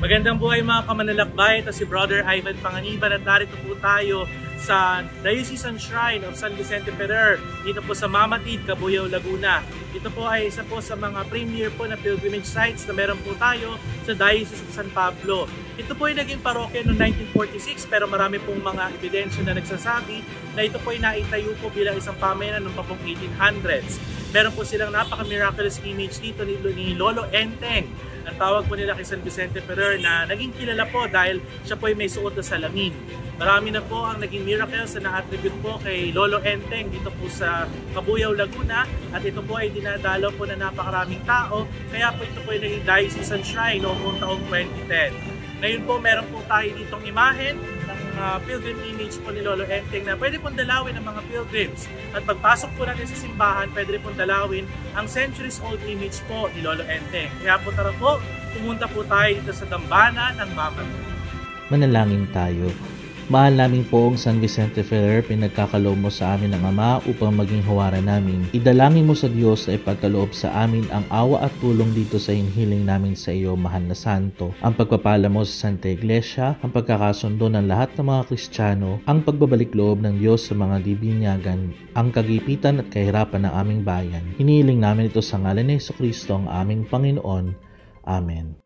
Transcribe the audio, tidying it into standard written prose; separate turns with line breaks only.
Magandang buhay mga kamanlalakbay, ito si Brother Ivan Panganiban at narito po tayo sa Diocesan Shrine of San Vicente Ferrer dito po sa Mamatid, Cabuyao, Laguna. Ito po ay isa po sa mga premier po na pilgrimage sites na meron po tayo sa Diocese of San Pablo. Ito po ay naging parokya noong 1946 pero marami pong mga ebidensya na nagsasabi na ito po ay naitayo po bilang isang pamayanan noong papong 1800s. Meron po silang napaka-miraculous image dito ni Lolo Enteng. Ang tawag po nila kay San Vicente Ferrer na naging kilala po dahil siya po ay may suot na salamin. Marami na po ang naging miracles na na-attribute po kay Lolo Enteng dito po sa Cabuyao, Laguna. At ito po ay dinadalaw po na napakaraming tao. Kaya po ito po ay naging Diocesan Shrine noong taong 2010. Ngayon po meron po tayo ditong imahen ng pilgrim image po ni Lolo Enteng na pwede pong dalawin ng mga pilgrims. At pagpasok po natin sa simbahan, pwede pong dalawin ang centuries old image po ni Lolo Enteng. Kaya po tara po, pumunta po tayo dito sa dambana ng Mamatid.
Manalangin tayo. Mahal namin poong San Vicente Ferrer, pinagkakaloob mo sa amin ng Ama upang maging huwaran namin. Idalangin mo sa Diyos na ipagkaloob sa amin ang awa at tulong dito sa hinhiling namin sa iyo, mahal na Santo. Ang pagpapala mo sa Santa Iglesia, ang pagkakasundo ng lahat ng mga Kristiyano, ang pagbabalik loob ng Diyos sa mga dibinyagan, ang kagipitan at kahirapan ng aming bayan. Hinihiling namin ito sa ngalan ni Jesucristo ang aming Panginoon. Amen.